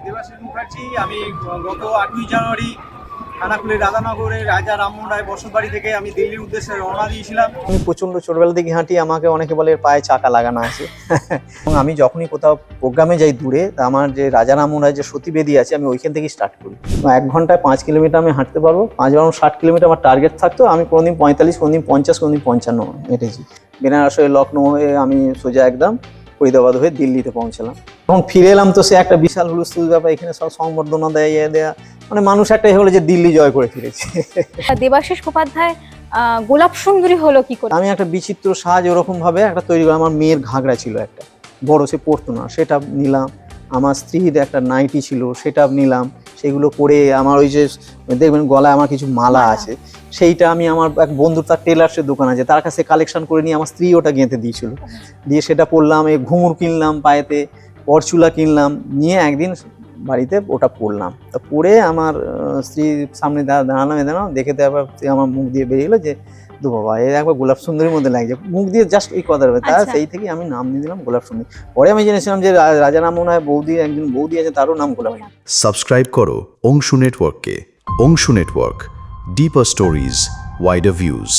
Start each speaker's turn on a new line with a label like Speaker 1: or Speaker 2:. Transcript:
Speaker 1: দেবাশিস মুখার্জি। আমি গত 8ই জানুয়ারি খানাকুলের রাধানগরে রাজা রামমোহন রায় বসতবাড়ি থেকে আমি দিল্লির উদ্দেশ্যে রওনা দিয়েছিলাম। আমি প্রচণ্ড ছোটবেলা থেকে হাঁটি, আমাকে অনেকে বলে পায়ে চাকা লাগানো আছে। এবং আমি যখনই কোথাও প্রোগ্রামে যাই দূরে, তা আমার যে রাজা রামমোহন রায় যে সতীবেদী আছে আমি ওইখান থেকেই স্টার্ট করি। 1 ঘন্টায় 5 কিলোমিটার আমি হাঁটতে পারবো। 5×60 কিলোমিটার আমার টার্গেট থাকতো। আমি কোনোদিন 45, কোনোদিন 50, কোনোদিন 55 হেঁটেছি। বেনারস হয়ে লখনৌ হয়ে আমি সোজা একদম ফরিদাবাদ হয়ে দিল্লিতে পৌঁছালাম। তখন ফিরে এলাম তো সে একটা বিশাল হুলস্থুল ব্যাপার, এখানে সব সংবর্ধনা দেয়া মানে মানুষ একটাই হলো যে দিল্লি জয় করে ফিরেছে।
Speaker 2: দেবাশিস মুখোপাধ্যায় গোলাপ সুন্দরী হলো কি করে?
Speaker 1: আমি একটা বিচিত্র সাজ ওরকম ভাবে একটা তৈরি করি। আমার মেয়ের ঘাগরা ছিল একটা বড়, সে পরতো না, সেটা নিলাম। আমার স্ত্রীর একটা নাইটি ছিল, সেটা নিলাম। সেগুলো পরে আমার ওই যে দেখবেন গলায় আমার কিছু মালা আছে, সেইটা আমি আমার এক বন্ধুর তার টেলার্সের দোকান আছে, তার কাছে কালেকশন করে নিয়ে আমার স্ত্রী ওটা গেঁথে দিয়েছিল। দিয়ে সেটা পরলাম, এই ঘুঙুর কিনলাম পায়েতে, পরচুলা কিনলাম, নিয়ে একদিন বাড়িতে ওটা পরলাম। তা পরে আমার স্ত্রীর সামনে দাঁড়ালাম, দেখে তো আবার আমার মুখ দিয়ে বেরিয়ে গেলো যে দু বাবা এর একবার গোলাপ সুন্দরীর মধ্যে লাগছে, মুখ দিয়ে জাস্ট এই কথা হবে। তা সেই থেকে আমি নাম দিয়ে দিলাম গোলাপ সুন্দরী। পরে আমি জেনেছিলাম যে রাজা রামমোহন রায় একজন বৌদি আছে, তারও নাম গোলাপ।
Speaker 3: সাবস্ক্রাইব করো অংশু নেটওয়ার্ককে। Anshu network, deeper stories, wider views.